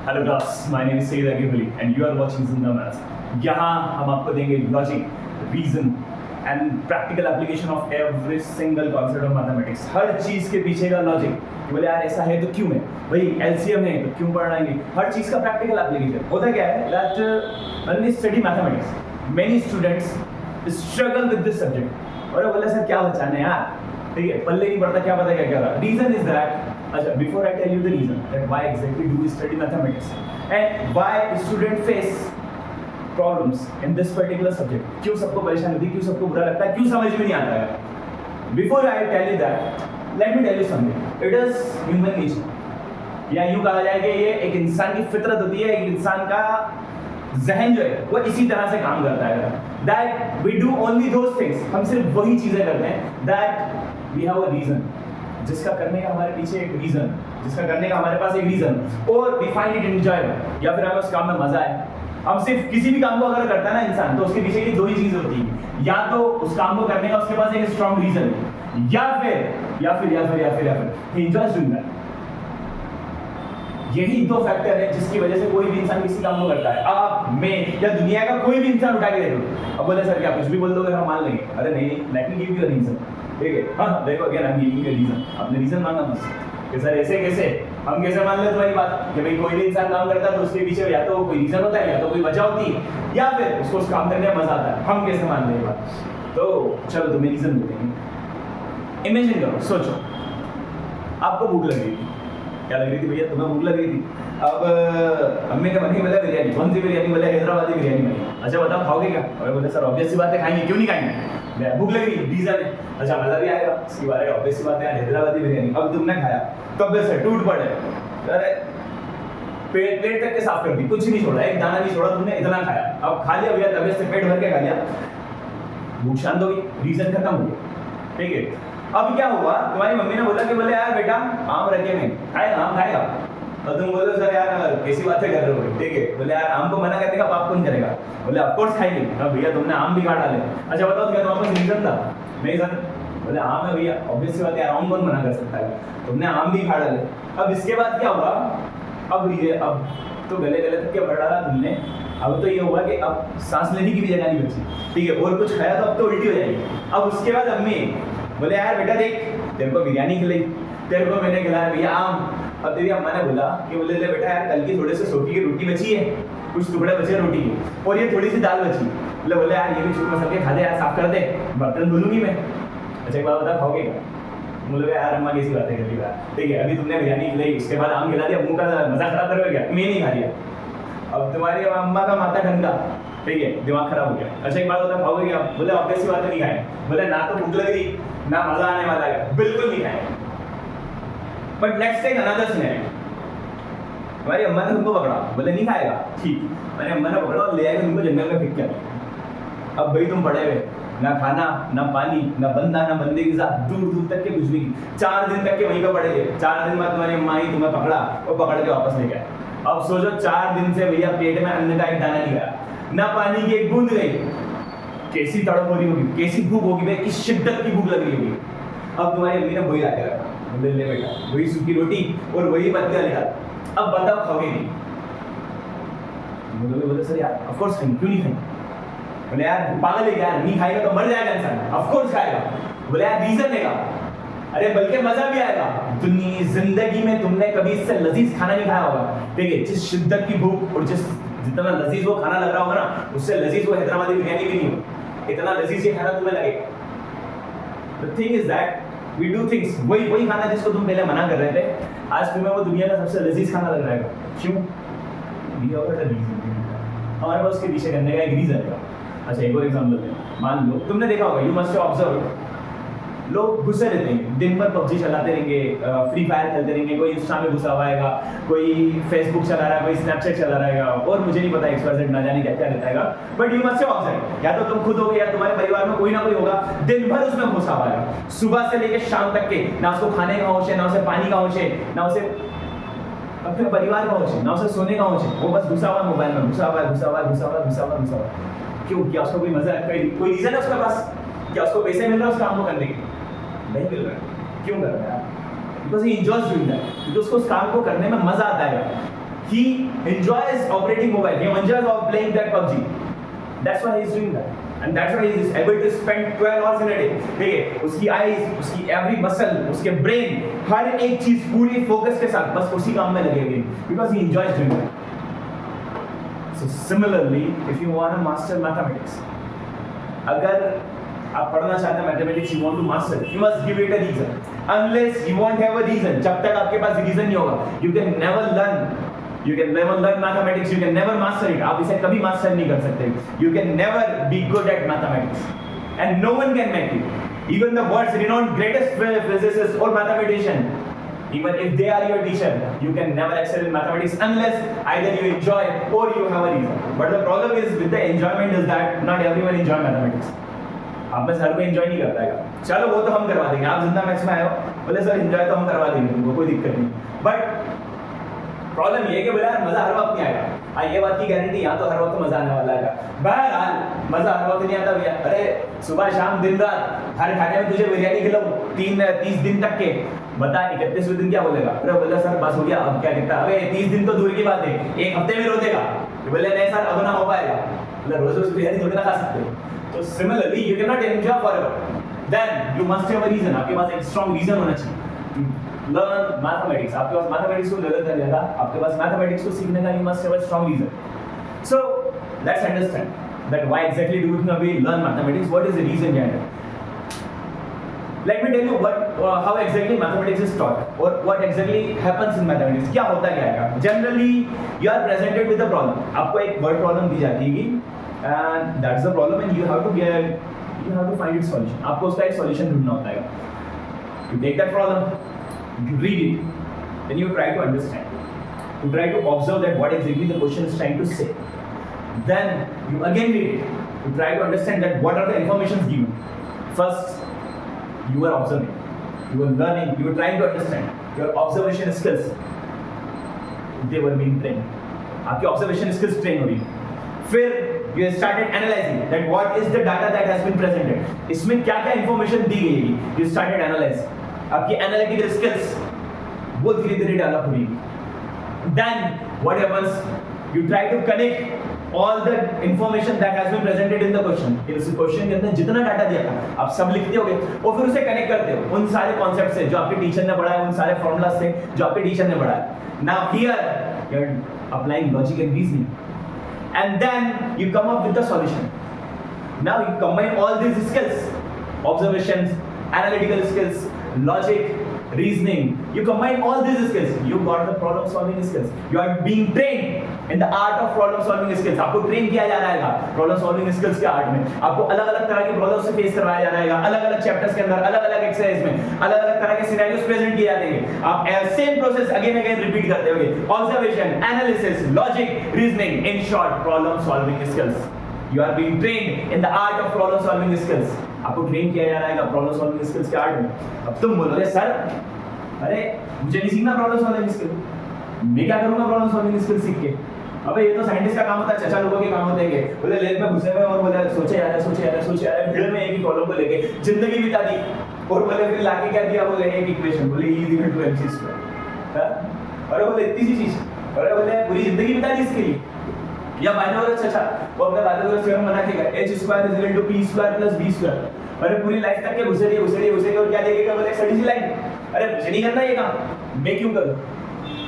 Hello class, my name is Saeed Aqib Ali and you are watching Zinda Maths. यहाँ हम आपको देंगे logic, reason and practical application of every single concept of mathematics. हर चीज़ के पीछे का लॉजिक, बोले यार ऐसा है तो क्यों है भाई, एलसीएम है तो क्यों पढ़ाएंगे, हर चीज़ का प्रैक्टिकल एप्लीकेशन। होता क्या है that when we study mathematics many students struggle with this subject. और बोला सर क्या बचाना है यार, ठीक है पल्ले नहीं पड़ता, क्या पता क्या क्या रहा। रीजन इज दैट, अच्छा before I tell you the reason that why exactly do we study mathematics and why student face problems in this particular subject, क्यों सबको परेशानी होती है, क्यों सबको बुरा लगता है, क्यों समझ में नहीं आता है। Before I tell you that, let me tell you something, it is human nature, या यूं कहा जाए कि ये एक इंसान की फितरत होती है, एक इंसान का जहन जो है वो इसी तरह से काम करता है that we do only those things, हम सिर्फ वही चीजें करते हैं that we have a reason, जिसका करने का हमारे पीछे एक रीजन, जिसका करने का हमारे पास एक रीजन, और वी फाइंड इट एंजॉयबल, या फिर हमें उस काम में मजा है। हम सिर्फ किसी भी काम को अगर करता है ना इंसान, तो उसके पीछे की दो ही चीज होती है, या तो उस काम को करने का उसके पास एक स्ट्रॉन्ग रीजन है, या फिर ही एंजॉयज डूइंग दैट। यही दो फैक्टर है जिसकी वजह से कोई भी इंसान किसी काम को करता है। आप, मैं या दुनिया का कोई भी इंसान उठा के देखो, अब बोले सर क्या कुछ भी बोल दोगे हम मान लेंगे, अरे नहीं, let me give you a reason, ठीक है। हाँ देखो again I am giving you a reason, आपने रीजन मांगा मुझसे कि सर ऐसे कैसे, हम कैसे मान ले तुम्हारी बात कि भाई कोई भी इंसान काम करता है तो उसके पीछे या तो कोई रीजन होता है, या तो कोई वजह होती है, या फिर उसको उस काम करने में मजा आता है, हम कैसे मान ले ये बात। तो चलो तुम्हें रीजन देंगे। इमेजिन करो, सोचो आपको भूख लग रही थी, क्या लग रही थी भैया, तुम्हें भूख लग रही थी। अब अम्मी ने बनी बोला बिरयानी, कौन सी बिरयानी, बोला हैदराबादी बिरयानी बनी। अच्छा बताओ खाओगे क्या, और बोले सर ऑब्वियस सी बात है खाएंगे, क्यों नहीं खाएंगे, भूख लग रही, रीजन है। अच्छा मजा भी आएगा, इसकी बात है, ऑब्वियस सी बात है हैदराबादी बिरयानी। अब तुमने खाया, तबियत से टूट पड़े, अरे पेट तक के साफ कर दी, कुछ नहीं छोड़ा, एक दाना नहीं छोड़ा, तुमने इतना खाया, अब खा लिया भैया, तबियत से पेट भर के खा लिया, भूख शांत हो गई, रीजन खत्म हो गया, ठीक है। अब क्या हुआ, तुम्हारी मम्मी ने बोला कि बोले यार बेटा आम रखे नहीं खाएगा, आम खाएगा, और तुम बोलो सर यार कैसी बातें कर रहे हो, ठीक है। बोले यार आम को मना करने का पाप कौन करेगा, बोले ऑफ कोर्स खाएंगे। अब भैया तुमने आम भी खा डाले, अच्छा बताओ क्या तुम्हारे पास रीजन था, नहीं सर, बोले आम है भैया, ऑब्वियस सी बात है, आम कौन मना कर सकता है, तुमने आम भी खा डाले। अब इसके बाद क्या हुआ, अब तो गले तक क्या भर डाला तुमने, अब तो ये हुआ कि अब सांस लेने की भी जगह नहीं बची, ठीक है, और कुछ खाया तो अब तो उल्टी हो जाएगी। अब उसके बाद अम्मी बोले यार बेटा देख, तेरे को बिरयानी खिलाई, तेरे को मैंने खिलाया भैया आम। अब तेरी अम्मा ने बोला कि बोले ले बेटा यार कल की थोड़े से सोटी की रोटी बची है, कुछ टुकड़े बचे रोटी के, और ये थोड़ी सी दाल बची, बोले यार ये भी छुप मसल के खा दे यार, साफ कर दे, बर्तन धुलूंगी मैं। अच्छा एक बात बता, खाओगे क्या, बोले यार अम्मा कैसी बातें कर रही है, ठीक है अभी तुमने बिरयानी खिलाई, उसके बाद आम खिला दिया, मुंह का मजा खराब करोगे क्या, मैं नहीं खा लिया। अब तुम्हारी अम्मा का माथा ठंडा, ठीक है, दिमाग खराब हो गया। अच्छा एक बात बता, खाओगे क्या, बोले ऑब्वियस सी बात नहीं खाए, बोले ना तो भूख लग रही ना मजा आने वाला है, बिल्कुल नहीं खाएंगे। But let's take another scenario, हमारी अम्मा ने तुमको पकड़ा, बोले नहीं खाएगा, ठीक, हमारी अम्मा ने पकड़ा और ले आए तुमको जंगल में फेंक कर। अब भाई तुम पड़े हुए, ना खाना ना पानी ना बंदा ना बंदे के साथ, दूर दूर तक के कुछ भी, 4 दिन तक के वहीं पे पड़े थे। 4 दिन बाद तुम्हारी अम्मा ही तुम्हें पकड़ा और पकड़ के वापस ले गया। अब सोचो 4 दिन से भैया पेट में अन्न का एक दाना नहीं गया, ना पानी की एक बूंद गई, कैसी तड़प हो रही होगी, कैसी भूख होगी भाई, किस शिद्दत की भूख लग रही होगी। अब तुम्हारी अम्मी ने वही ला के रखा, बोले ले बेटा वही सूखी रोटी और वही पत्ते वाली दाल, अब बताओ खाओगे नहीं, बोले सर यार ऑफ कोर्स खाएंगे, क्यों नहीं खाएंगे, बोले यार पागल है क्या, नहीं खाएगा तो मर जाएगा इंसान, ऑफ कोर्स खाएगा, बोले यार रीजन देगा, अरे बल्कि मजा भी आएगा, दुनिया जिंदगी में तुमने कभी इससे लजीज खाना नहीं खाया होगा, ठीक है, जिस शिद्दत की भूख और जितना लजीज वो खाना लग रहा होगा ना, उससे लजीज वो हैदराबादी बिरयानी भी नहीं हो, इतना लजीज ये खाना तुम्हें लगेगा। The thing is that we do things, वही खाना जिसको तुम पहले मना कर रहे थे, आज तुम्हें वो दुनिया का सबसे लजीज खाना लग रहा है, क्यों, हमारे पास उसके पीछे करने का एक रीजन है। अच्छा एक और एग्जांपल लें, मान लो तुमने देखा होगा, यू मस्ट ऑब्जर्व, लोग घुसे रहते हैं दिन भर, पबजी चलाते रहेंगे, फ्री फायर खेलते रहेंगे, कोई इंस्टा में घुसा हुआ आएगा, कोई फेसबुक चला रहा है, कोई स्नैपचैट चला रहेगा, और मुझे नहीं पता XYZ ना जाने क्या क्या रहता है, बट यू मस्ट ऑब्जर्व, या तो तुम खुद होगे या तुम्हारे परिवार में कोई ना कोई होगा, दिन भर उसमें घुसा हुआ है, सुबह से लेकर शाम तक के, ना उसको खाने का होश है, ना उसे पानी का होश है, ना उसे अपने परिवार का होश है, ना उसे सोने का होश है, वो बस घुसा हुआ मोबाइल में, घुसा हुआ। क्यों, क्या उसको कोई मजा है, कोई रीजन है उसके पास, क्या उसको पैसे मिल रहा है उस काम को करने के, नहीं मिल रहा है, क्यों कर रहा है, because he enjoys doing that, क्योंकि उसको उस काम को करने में मजा आता है। He enjoys operating mobile. He enjoys playing that PUBG. That's why he's doing that. And that's why he is able to spend 12 hours in a day. ठीक है, उसकी eyes, उसकी every muscle, उसके brain, हर एक चीज पूरी focus के साथ बस उसी काम में लगे हुए हैं, because he enjoys doing that. So similarly, if you want to master mathematics, अगर आप पढ़ना चाहते हैं mathematics, you want to master it, you must give it a reason. Unless you won't have a reason, जब तक आपके पास reason नहीं होगा, you can never learn. You can never learn mathematics. You can never master it. आप इसे कभी master नहीं कर सकते. You can never be good at mathematics, and no one can make you. Even the world's renowned greatest physicist or mathematician, even if they are your teacher, you can never excel in mathematics unless either you enjoy or you have a reason. But the problem is with the enjoyment is that not everyone enjoy mathematics. आप में हर कोई enjoy नहीं करता है. चलो वो तो हम करवा देंगे. आप जिंदा मैथ्स में आए हो, बोले सर एंजॉय तो हम करवा देंगे तुमको, कोई दिक्कत नहीं. बट प्रॉब्लम ये है कि बोला यार मजा हर वक्त नहीं आएगा. हाँ, ये बात की गारंटी, यहाँ तो हर वक्त मजा आने वाला है. बहरहाल मजा हर वक्त नहीं आता भैया. अरे सुबह शाम दिन रात हर खाने में तुझे बिरयानी खिलाऊं 30 दिन तक के, बता 31वें दिन क्या बोलेगा? अरे बोला सर बस हो गया, अब क्या कहता है? अबे 30 दिन तो दूर की बात है, एक हफ्ते में रो देगा. बोले नहीं सर अब ना हो पाएगा. बोले रोज रोज बिरयानी थोड़ी ना खा सकते. तो similarly you can not enjoy forever. Then you must have a reason. आपके पास एक स्ट्रांग रीजन होना चाहिए. Learn mathematics. आपके पास mathematics को learn करने का, आपके पास mathematics को सीखने का, you must have a strong reason. So let's understand that why exactly do we learn mathematics? What is the reason behind it? Let me tell you how exactly mathematics is taught, or what exactly happens in mathematics. क्या होता क्या है? Generally, you are presented with a problem. आपको एक word problem दी जाती है, and that's the problem, and you have to find its solution. आपको उसका एक solution ढूंढना होता है. You take that problem. You read it, then you try to understand. You try to observe that what exactly the question is trying to say. Then you again read it. You try to understand that what are the informations given. First, you are observing. You are learning. You are trying to understand. Your observation skills, they were being trained. आपकी observation skills train हो रही है. फिर you started analyzing that what is the data that has been presented. इसमें क्या क्या information दी गई है. You started analyzing. आपकी एनालिटिकल स्किल्स वो धीरे धीरे डेवलप हुई. Then what happens, you try to connect all the information that has been presented in the question. इस क्वेश्चन के अंदर जितना डाटा दिया था आप सब लिखते होगे और फिर उसे कनेक्ट करते हो उन सारे कॉन्सेप्ट से जो आपके टीचर ने पढ़ाया, उन सारे फॉर्मूला से जो आपके टीचर ने पढ़ाया. Now here you are applying logic and reasoning, and then you come up with the solution. Now you combine all these skills, observations, analytical skills, logic, reasoning. You combine all these skills, you got the problem solving skills. You are being trained in the art of problem solving skills. आपको train किया जा रहा है problem solving skills के art में. आपको अलग अलग तरह के प्रॉब्लम्स से फेस करवाया जा रहा है, अलग अलग चैप्टर्स के अंदर, अलग अलग एक्सरसाइज में अलग अलग तरह के सिनेरियोस प्रेजेंट किए जाते हैं. आप same process again again repeat करते होगे. Observation, analysis, logic, reasoning, in short problem solving skills. You are being trained in the art of problem solving skills. आपको ट्रेन किया जा रहा है प्रॉब्लम सॉल्विंग स्किल्स के आर्ट में. अब तुम बोलोगे सर अरे मुझे नहीं सीखना प्रॉब्लम सॉल्विंग स्किल, मैं क्या करूंगा प्रॉब्लम सॉल्विंग स्किल सीख के? अबे ये तो साइंटिस्ट का काम होता है, चचा लोगों के काम होते हैं. बोले लैब में घुसे हुए और बोले सोचे जा रहे हैं भीड़ में एक ही प्रॉब्लम को लेके जिंदगी बिता दी. और बोले फिर लाके क्या दिया? बोले एक इक्वेशन, बोले E = mc². अरे बोले इतनी सी चीज, अरे बोले पूरी जिंदगी बिता दी इसके लिए. या पाइथागोरस चाचा वो अपने पाइथागोरस थ्योरम बना के गए h² = p² + b². अरे पूरी लाइफ तक के घुसे रही और क्या देखेगा? बोले सड़ी सी लाइन. अरे मुझे नहीं करना ये काम, मैं क्यों करूं?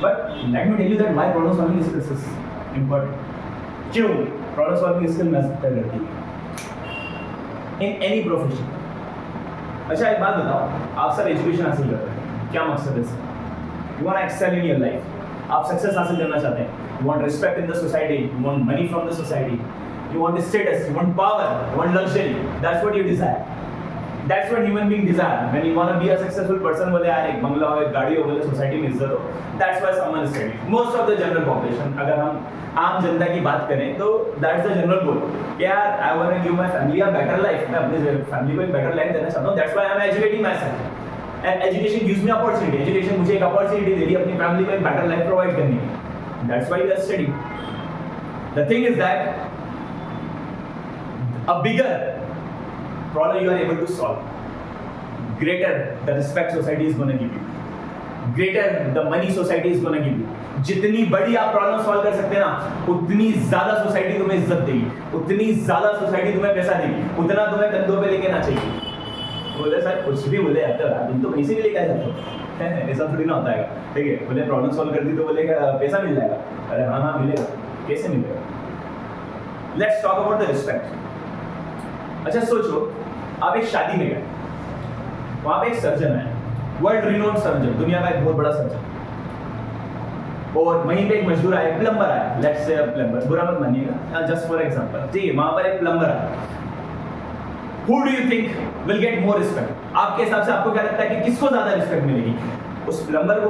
But let me tell you that why problem solving skills is important. क्यों प्रॉब्लम सॉल्विंग स्किल मैटर करती है इन एनी प्रोफेशन. अच्छा एक बात बताओ, आप सब एजुकेशन हासिल कर रहे हैं, क्या मकसद है? You want to excel in your life, आप सक्सेस हासिल करना चाहते हैं. You want respect in the society, you want money from the society, you want status, you want power, you want luxury. That's what you desire. That's what human being desire. When you want to be a successful person, बोले यार एक बंगला हो, एक गाड़ी हो, बोले society में इज्जत हो. That's why someone is studying. Most of the general population, अगर हम आम जनता की बात करें तो that's the general goal. यार I want to give my family a better life. मैं अपनी फैमिली को एक better life देना चाहता हूँ. That's why I am educating myself. And education gives me opportunity. Education मुझे एक opportunity दे रही है अपनी फैमिली को एक better life provide करने की. That's why you are studying. The thing is that a bigger problem you are able to solve, greater the respect society is going to give you. Greater the money society is gonna give you. जितनी बड़ी आप problem solve कर सकते हैं ना, उतनी ज्यादा society तुम्हें इज्जत देगी, उतनी ज्यादा सोसाइटी तुम्हें पैसा देगी, उतना तुम्हें कंधों पे लेके ना चाहिए। बोले सर कुछ भी बोले जाते हो, तुम तो कहीं से भी लेके आ जाते हो, ऐसा थोड़ी ना होता है। ठीक है, बोले प्रॉब्लम सॉल्व कर दी तो बोलेगा पैसा मिल जाएगा। अरे हाँ हाँ मिलेगा, कैसे मिलेगा? Let's talk about the respect. अच्छा सोचो, आप एक शादी में गए, वहां पे एक सर्जन है, वर्ल्ड रिनोन्ड सर्जन, दुनिया का एक बहुत बड़ा सर्जन, और वहीं पे एक मजदूर आया, प्लम्बर आया, लेट्स से प्लम्बर, बुरा मत मानिएगा, जस्ट फॉर एग्जांपल। ठीक है, वहां पर एक प्लम्बर आया। Who do you think will get more respect? आपके हिसाब से आपको क्या लगता है कि किसको ज्यादा रिस्पेक्ट मिलेगी? उस प्लम्बर को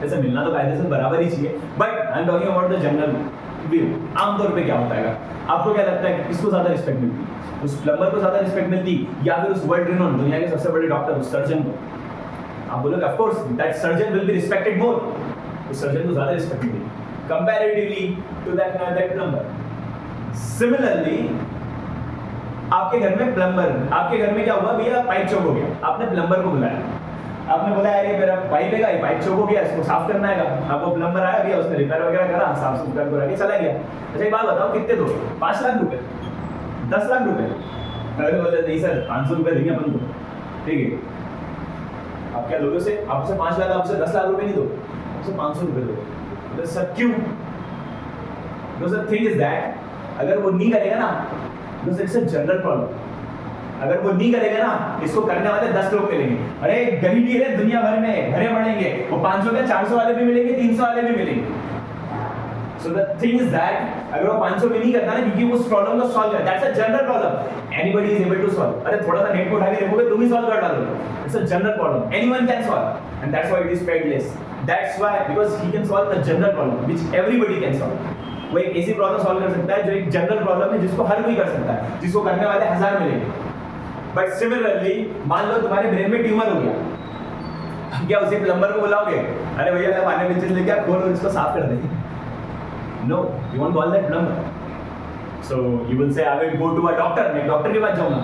ऐसे मिलना तो कायदे से बराबर ही चाहिए, but I am talking about the general view. आमतौर पे क्या होता है, आपको क्या लगता है कि किसको ज्यादा रिस्पेक्ट मिलती? उस प्लम्बर को ज्यादा रिस्पेक्ट मिलती या फिर उस वर्ल्ड रिनोन्ड दुनिया के सबसे बड़े डॉक्टर उस सर्जन को? आप बोलोगे of course that surgeon will be respected more, उस सर्जन को ज्यादा रिस्पेक्ट मिलेगी comparatively to that plumber. Similarly आपके घर में प्लम्बर, आपके घर में क्या हुआ भैया, पाइप चौक हो गया, आपने प्लम्बर को बुलाया, आपने बोला यार ये मेरा पाइप है, ये पाइप चौक हो गया, इसको साफ करना है। अब वो प्लम्बर आया भैया, उसने रिपेयर वगैरह करा, साफ सुथरा करा के चला गया। अच्छा एक बात बताओ, कितने दो? 5 लाख रुपए, 10 लाख रुपए? अरे बोले नहीं सर 500 रुपए देंगे अपन को। ठीक है, आप क्या लोगे उसे? आप उसे 5 लाख, आप उसे 10 लाख रुपए नहीं दो, उसे 500 रुपए दो। बोले सर क्यों? थिंग इज दैट अगर वो नहीं करेगा ना, इट्स अ जनरल प्रॉब्लम। अगर वो नहीं करेगा ना, इसको करने वाले 10 लोग मिलेंगे। अरे गरीबी है दुनिया भर में, भरे पड़ेंगे, वो 500 के 400 वाले भी मिलेंगे, 300 वाले भी मिलेंगे। So the thing is that अगर वो 500 में नहीं करता ना, क्योंकि उस प्रॉब्लम को सॉल्व करता है, that's a general problem, anybody is able to solve. अरे थोड़ा सा नेट को उठा के देखोगे, तुम ही सॉल्व कर डालोगे। It's a general problem, anyone can solve, and that's why it is paid less. That's why because he can solve the general problem which everybody can solve. वो एक ऐसी प्रॉब्लम सॉल्व कर सकता है जो एक जनरल प्रॉब्लम है, जिसको हर कोई कर सकता है, जिसको करने वाले 1000 मिलेंगे। बट सिमिलरली मान लो तुम्हारे ब्रेन में ट्यूमर हो गया, क्या उसी प्लम्बर को बुलाओगे? अरे भैया मैं पानी में चीज लेके खोल और इसको साफ कर दे? No, you won't call that plumber. So you will say I will go to a doctor, मैं डॉक्टर के पास जाऊंगा।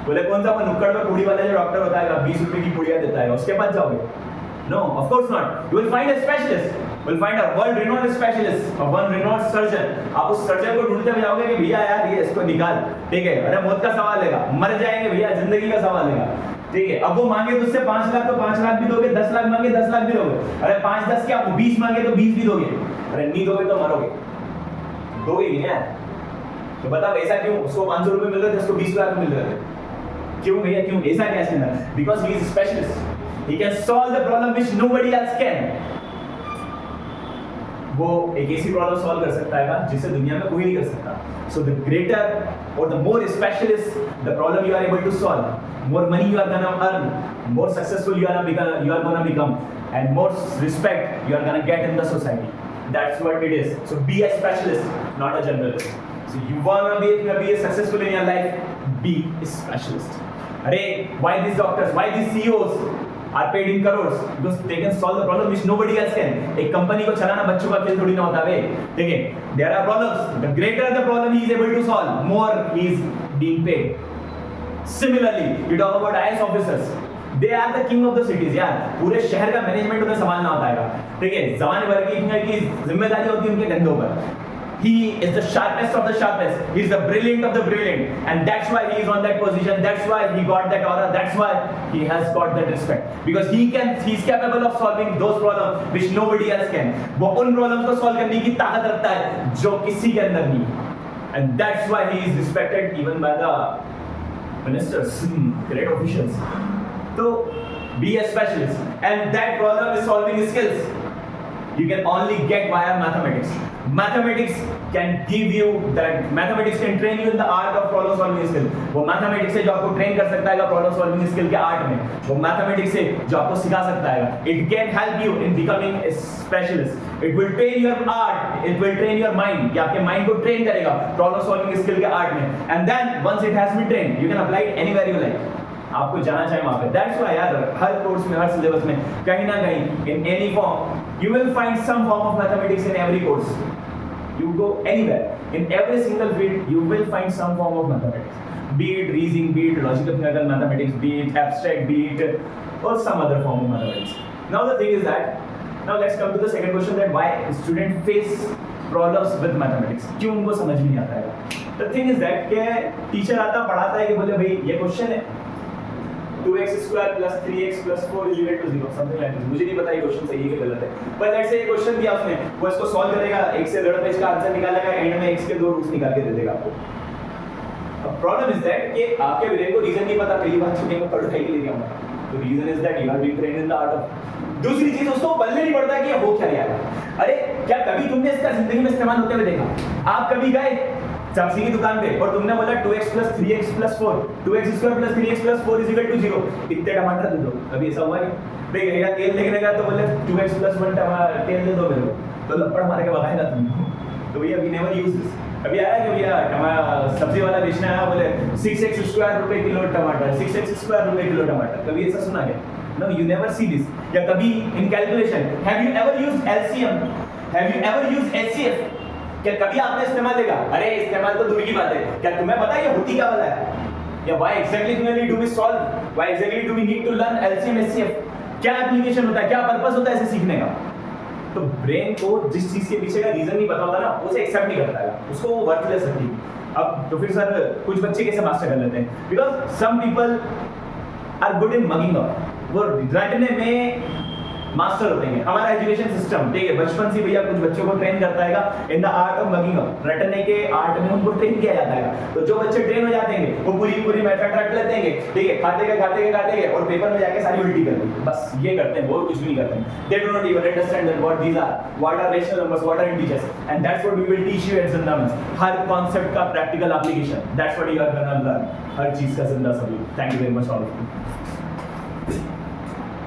बोले कौन सा? वो नुक्कड़ में पूड़ी वाला जो डॉक्टर होता है, 20 रुपए की पूड़ियां देता है, उसके पास जाओगे? No, of course not. You will find a specialist. You will find a world-renowned specialist, a one-renowned surgeon. आप उस सर्जन को ढूंढते हुए जाओगे कि भैया यार ये इसको निकाल, ठीक है? अरे मौत का सवाल है, मर जाएंगे भैया, जिंदगी का सवाल है, ठीक है? अब वो मांगे तुझसे 5 लाख तो 5 लाख भी दोगे, 10 लाख मांगे 10 लाख भी दोगे। अरे 5-10 क्या, वो 20 मांगे तो 20 भी दोगे। अरे नहीं दोगे तो मरोगे, दोगे ही नहीं। तो बताओ ऐसा क्यों? उसको 500 रुपए मिल रहे थे, उसको 20 लाख मिल रहे थे, क्यों भैया क्यों? ऐसा क्या सीन है? Because he is a specialist. He can solve the problem which nobody else can. वो एक ऐसी प्रॉब्लम सॉल्व कर सकता है जिसे दुनिया में कोई नहीं कर सकता। So the greater or the more specialist the problem you are able to solve, more money you are gonna earn, more successful you are gonna become, and more respect you are gonna get in the society. That's what it is. So be a specialist, not a generalist. So you wanna be successful in your life, be a specialist. Arey, why these doctors? Why these CEOs? Are paid in crores because they can solve the problem which nobody else can. एक company को चलाना बच्चों का खेल थोड़ी ना होता है, ठीक है? There are problems. The greater the problem he is able to solve, more he is being paid. Similarly, you talk about IAS officers. They are the king of the cities यार, पूरे शहर का मैनेजमेंट उन्हें संभालना होता है, ठीक है? जमाने भर की जिम्मेदारी होती है उनके कंधों पर। He is the sharpest of the sharpest. He is the brilliant of the brilliant, and that's why he is on that position. That's why he got that aura. That's why he has got that respect. Because he is capable of solving those problems which nobody else can. वो उन problems को solve करने की ताकत रखता है जो किसी के अंदर नहीं, and that's why he is respected even by the ministers, great officials. So be a specialist, and that problem is solving skills you can only get via mathematics. Mathematics can give you that. Mathematics can train you in the art of problem solving skill. वो mathematics से जो आपको train कर सकता है problem solving skill के art में, वो mathematics से जो आपको सिखा सकता है, it can help you in becoming a specialist. It will train your art, it will train your mind, कि आपके mind को train करेगा problem solving skill के art में, and then once it has been trained, you can apply it anywhere you like. आपको जाना चाहे वहां पे। That's why यार हर कोर्स में, हर सिलेबस में कहीं ना कहीं in any form you will find some form of mathematics in every course. You go anywhere, in every single field you will find some form of mathematics. Be it reasoning, be it logical theoretical mathematics, be it abstract, be it or some other form of mathematics. Now the thing is that, now let's come to the second question, that why student face problems with mathematics, क्यों उनको समझ में नहीं आता है. The thing is that कि teacher आता पढ़ाता है कि बोले भाई ये क्वेश्चन है 2x square plus 3x plus 4 is equal to 0, something like this. मुझे नहीं पता ये क्वेश्चन सही है कि गलत है, पर लेट्स से ये क्वेश्चन दिया उसने, वो इसको सॉल्व करेगा, एक से 1.5 पेज का आंसर निकालेगा, एंड में x के 2 रूट्स निकाल के दे देगा आपको. प्रॉब्लम इज दैट कि आपके ब्रेन को रीजन नहीं पता, पहली बात सुनने में पढ़ाई के लिए क्या होता है. तो reason is that you are being trained in the art of. दूसरी चीज उसको पल्ले नहीं पड़ता कि ये हो क्या रहा है. अरे क्या कभी तुमने इसका जिंदगी में इस्तेमाल होते हुए देखा? आप कभी गए सब्जी की दुकान पे और तुमने बोला 2x plus 3x plus 4, 2x square plus 3x plus 4 is equal to 0, इतने टमाटर दे दो. कभी ऐसा हुआ है? भैया तेल लेने गया तो बोले 2x plus 1 टमाटर तेल दे दो मेरे को, तो लपड़ मार के भगाएगा तुमको. तो भैया वी नेवर यूज दिस. कभी आया कि भैया सब्जी वाला बेचने आया, बोले 6x square रुपए किलो टमाटर, 6x square रुपए किलो टमाटर. कभी ऐसा सुना है? No, you never see this. या कभी in calculation, have you ever used LCM? Have you ever used HCF? क्या कभी आपने इस्तेमाल देखा? अरे इस्तेमाल तो दूर की बात है. क्या तुम्हें पता है ये होती क्या वाला है? या why exactly do we solve? Why exactly do we need to learn LCM HCF? क्या एप्लीकेशन होता है, क्या पर्पस होता है इसे सीखने का? तो ब्रेन को जिस चीज के पीछे का रीजन नहीं पता होता ना, उसे एक्सेप्ट नहीं करता है, उसको वो वर्थलेस लगती है. अब तो फिर सर कुछ बच्चे कैसे मास्टर कर लेते हैं? Because some people are good in mugging up, वो रटने में मास्टर होते हैं. हमारा एजुकेशन सिस्टम ठीक है, बचपन से भैया कुछ बच्चों को ट्रेन करता है इन the art of mugging up, रटने के आर्ट में उनको ट्रेन किया जाता है. तो जो बच्चे ट्रेन हो जाते हैं वो पूरी मेथड रट लेते हैं, ठीक है, खाते के और पेपर में जाके सारी उल्टी कर देंगे. बस ये करते हैं, और कुछ भी नहीं करते हैं. They do not even understand that what these are, what are rational numbers, what are integers, and that's what we will teach you at जिंदामंस. हर कॉन्सेप्ट का practical application, that's what you are gonna learn. हर चीज का जिंदा सबूत. Thank you very much all of you.